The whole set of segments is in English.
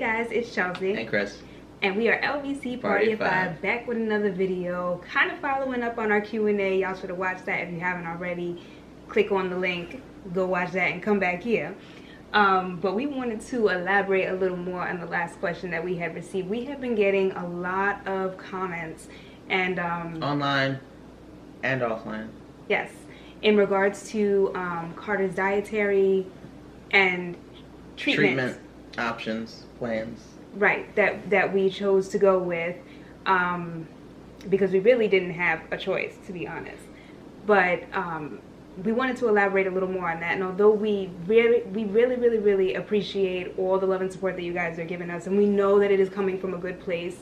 guys, it's Chelsea. And Chris. And we are LBC Party of 5 back with another video. Kind of following up on our Q&A. Y'all should have watched that if you haven't already. Click on the link, go watch that, and come back here. But we wanted to elaborate a little more on the last question that we had received. We have been getting a lot of comments and online and offline. Yes, in regards to Carter's dietary and treatment options, plans. Right, that we chose to go with because we really didn't have a choice, to be honest. But we wanted to elaborate a little more on that. And although we really appreciate all the love and support that you guys are giving us, and we know that it is coming from a good place,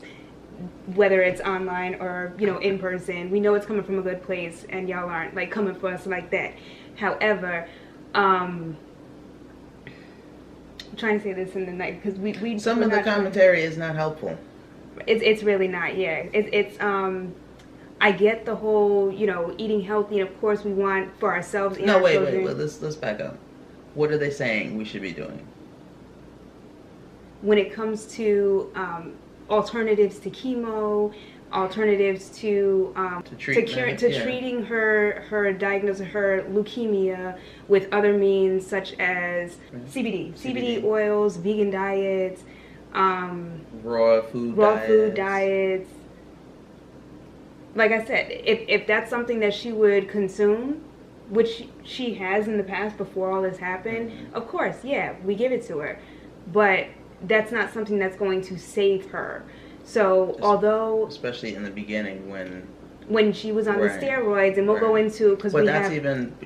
whether it's online or in person, we know it's coming from a good place, and y'all aren't like coming for us like that. However, I'm trying to say this in the night because we some of the commentary is not helpful. It's really not. Yeah, it's I get the whole eating healthy, and of course we want for ourselves and our children. Wait, let's back up. What are they saying we should be doing when it comes to alternatives to chemo, alternatives to treating her diagnosis of her leukemia with other means such as CBD oils, vegan diets, raw food diets. Like I said, if that's something that she would consume, which she has in the past before all this happened, of course, yeah, we give it to her. But that's not something that's going to save her. So although, especially in the beginning when she was on the steroids, and we'll go into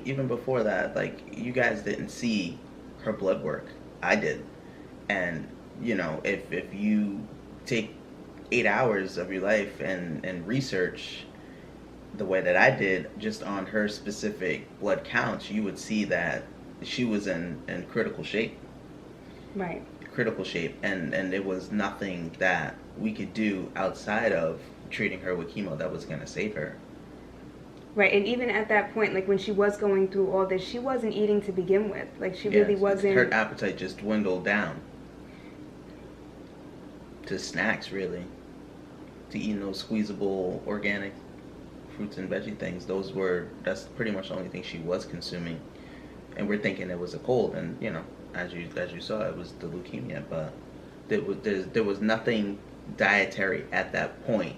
even before that, like, you guys didn't see her blood work. I did. And if you take 8 hours of your life and research the way that I did just on her specific blood counts, you would see that she was in critical shape. Right. Critical shape, and there was nothing that we could do outside of treating her with chemo that was going to save her. Right, and even at that point, like when she was going through all this, she wasn't eating to begin with. Like she really wasn't. Her appetite just dwindled down to snacks, really, to eating those squeezable organic fruits and veggie things. That's pretty much the only thing she was consuming, and we're thinking it was a cold, and as you saw, it was the leukemia, but there was nothing dietary at that point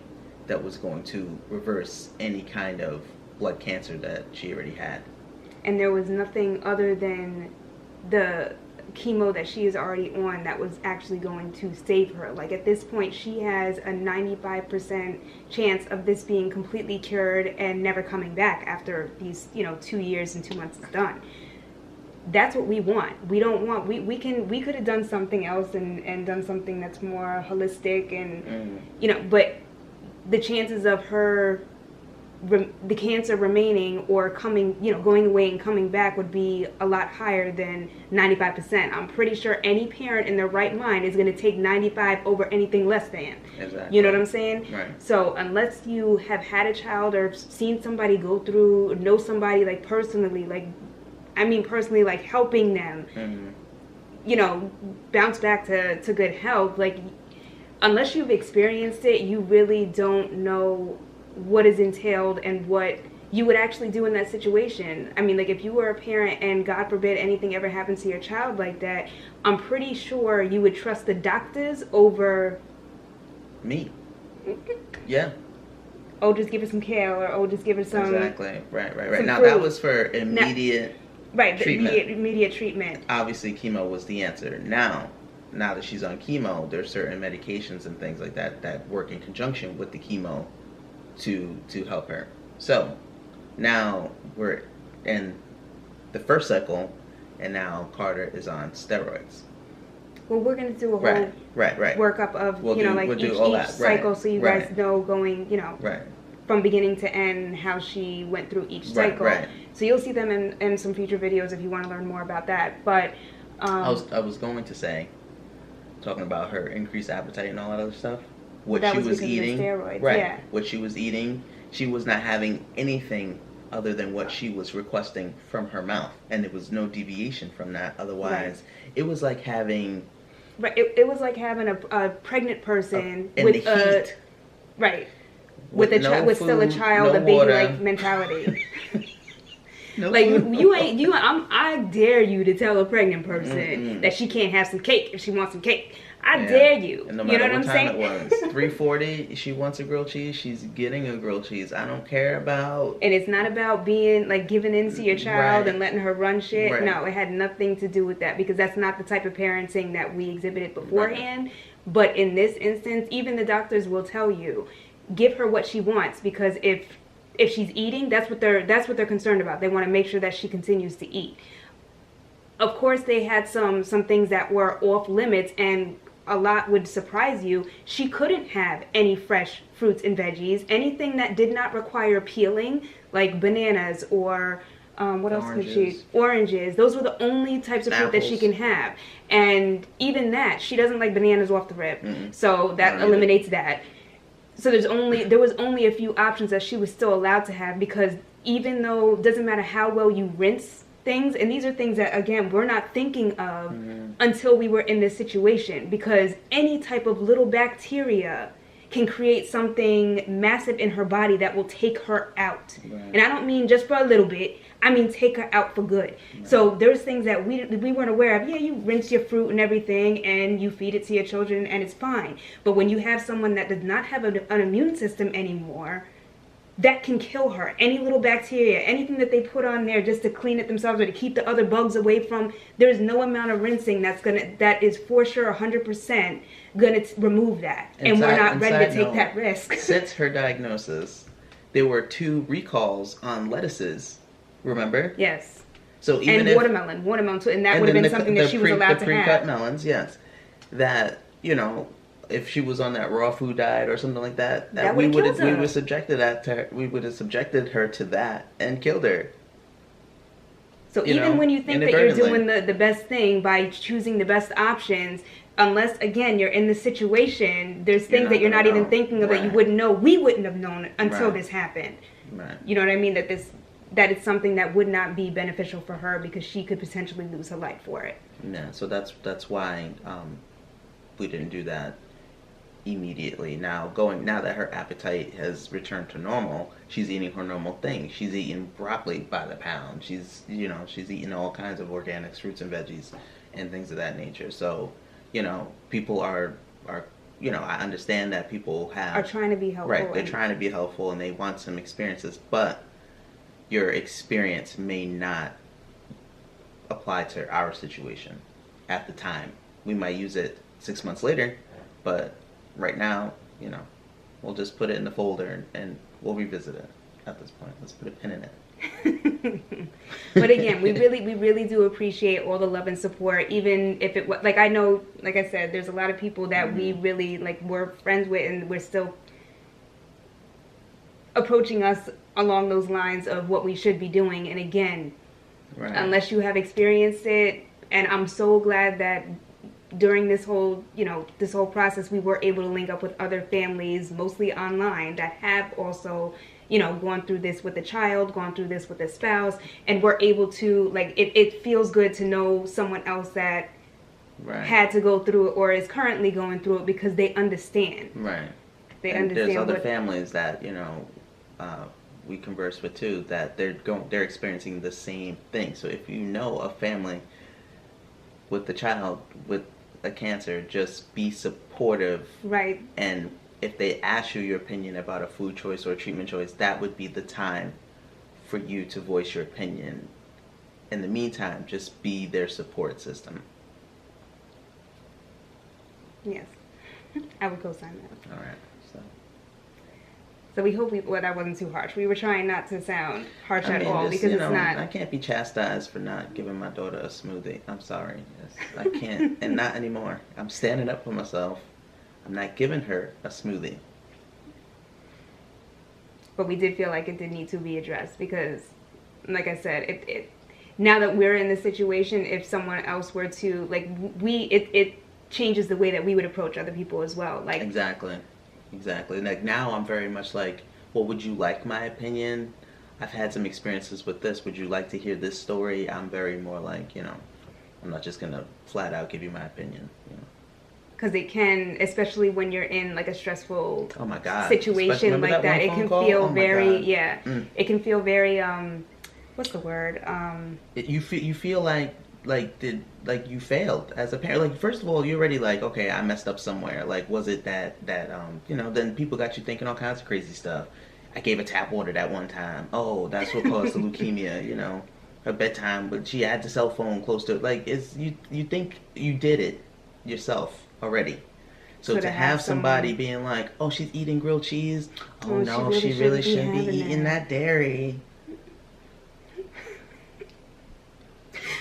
that was going to reverse any kind of blood cancer that she already had. And there was nothing other than the chemo that she is already on that was actually going to save her. Like at this point, she has a 95% chance of this being completely cured and never coming back after these 2 years and 2 months is done. That's what we want. We don't want, we could have done something else and done something that's more holistic and but the chances of her the cancer remaining or coming going away and coming back would be a lot higher than 95%. I'm pretty sure any parent in their right mind is going to take 95 over anything less than. Exactly. You know what I'm saying? Right. So unless you have had a child or seen somebody go through, or know somebody like personally, like helping them, bounce back to good health. Like, unless you've experienced it, you really don't know what is entailed and what you would actually do in that situation. I mean, like, if you were a parent and God forbid anything ever happens to your child like that, I'm pretty sure you would trust the doctors over me. Yeah. Oh, just give her some kale, or just give her some. Exactly. Right. Now, that was for immediate. Right, the treatment. immediate treatment. Obviously, chemo was the answer. Now that she's on chemo, there's certain medications and things like that work in conjunction with the chemo to help her. So now we're in the first cycle, and now Carter is on steroids. Well, we're going to do a whole workup of each cycle, so you guys know going from beginning to end how she went through each cycle. Right. So you'll see them in some future videos if you want to learn more about that. But I was going to say, talking about her increased appetite and all that other stuff, what she was eating, what she was eating, she was not having anything other than what she was requesting from her mouth, and there was no deviation from that. Otherwise, it was like having Right. It was like having a pregnant person in with the a heat, right with no with still a food, child, no a baby water. like mentality. No Like food. I dare you to tell a pregnant person Mm-mm. that she can't have some cake if she wants some cake. I Yeah. dare you. And no You matter know what I'm time saying? it was, 3:40, she wants a grilled cheese, she's getting a grilled cheese. I don't care about. And it's not about being like giving in to your child Right. and letting her run shit. Right. No, it had nothing to do with that, because that's not the type of parenting that we exhibited beforehand. Right. But in this instance, even the doctors will tell you, give her what she wants, because if she's eating, that's what they're concerned about. They want to make sure that she continues to eat. Of course, they had some things that were off limits, and a lot would surprise you. She couldn't have any fresh fruits and veggies, anything that did not require peeling, like bananas or what else could she? Oranges. Those were the only types of fruit that she can have. And even that, she doesn't like bananas off the rip. Mm-mm. So that eliminates that. So there was only a few options that she was still allowed to have, because even though it doesn't matter how well you rinse things, and these are things that, again, we're not thinking of until we were in this situation, because any type of little bacteria can create something massive in her body that will take her out. Right. And I don't mean just for a little bit, I mean take her out for good. Right. So there's things that we weren't aware of. Yeah, you rinse your fruit and everything and you feed it to your children and it's fine. But when you have someone that does not have an immune system anymore, that can kill her. Any little bacteria, anything that they put on there just to clean it themselves or to keep the other bugs away from, there's no amount of rinsing that is for sure 100% gonna remove that. And we're not ready to take that risk. Since her diagnosis, there were 2 recalls on lettuces. Remember? Yes. So even and watermelon too, and that would have been something that she was allowed to have. The pre-cut melons, yes. That, if she was on that raw food diet or something like that, we would have subjected her to that and killed her. So even when you think that you're doing the best thing by choosing the best options, unless again you're in the situation, there's things that you're not even thinking of that you wouldn't know. We wouldn't have known until this happened. Right. You know what I mean? That it's something that would not be beneficial for her, because she could potentially lose her life for it. Yeah. So that's why we didn't do that immediately. Now that her appetite has returned to normal, she's eating her normal thing. She's eating broccoli by the pound. She's eating all kinds of organics, fruits and veggies and things of that nature. So, people are I understand that people are trying to be helpful. Right, they're trying to be helpful and they want some experiences, but your experience may not apply to our situation at the time. We might use it 6 months later, but right now, we'll just put it in the folder and we'll revisit it at this point. Let's put a pin in it. But again, we really do appreciate all the love and support, even if it was like, I know, like I said, there's a lot of people that we really we're friends with, and we're still approaching us along those lines of what we should be doing. And again, unless you have experienced it, and I'm so glad that during this whole process, we were able to link up with other families, mostly online, that have also, gone through this with a child, gone through this with a spouse, and we're able to, it feels good to know someone else that had to go through it or is currently going through it, because they understand. Right. They understand. There's other families that, we converse with too, that they're experiencing the same thing. So if you know a family with the child with a cancer, just be supportive. Right. And if they ask you your opinion about a food choice or a treatment choice, that would be the time for you to voice your opinion. In the meantime, just be their support system. Yes. I would co-sign that. All right. So we hope that wasn't too harsh. We were trying not to sound harsh at all, because it's not. I can't be chastised for not giving my daughter a smoothie. I'm sorry. I can't, and not anymore. I'm standing up for myself. I'm not giving her a smoothie. But we did feel like it did need to be addressed, because, like I said, it now that we're in this situation, if someone else were to, it changes the way that we would approach other people as well. Exactly. Now I'm very much well, would you like my opinion? I've had some experiences with this. Would you like to hear this story? I'm very more I'm not just going to flat out give you my opinion. because it can, especially when you're in like a stressful Oh my God. situation like that, it can feel very it can feel very what's the word? You feel like you failed as a parent. Like, first of all, you're already like, okay, I messed up somewhere. Like, was it that you know? Then people got you thinking all kinds of crazy stuff. I gave a tap water that one time. Oh, that's what caused the leukemia. You know, her bedtime, but she had the cell phone close to it. Like, it's you think you did it yourself already. So to have somebody being like, oh, she's eating grilled cheese. Oh no, she really shouldn't be eating that dairy.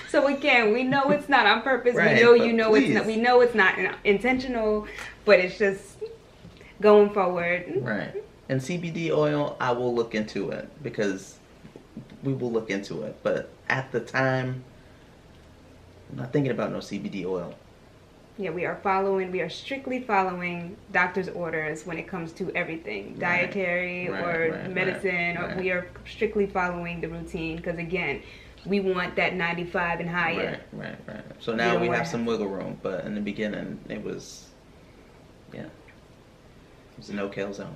So again, we know it's not on purpose. Right, we know please. it's not. We know it's not intentional, but it's just going forward. Right. And CBD oil, I will look into it, because we will look into it. But at the time, I'm not thinking about no CBD oil. Yeah, we are strictly following doctor's orders when it comes to everything, dietary or medicine, or we are strictly following the routine, because again, we want that 95 and higher. Right. So now we have some wiggle room, but in the beginning, it was, it was a no-kill zone.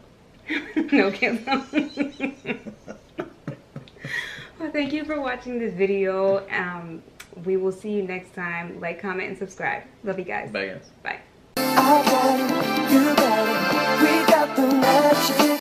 No-kill zone. Well, thank you for watching this video. We will see you next time. Like, comment, and subscribe. Love you guys. Bye, guys. Bye. I got it, you got it, we got the magic.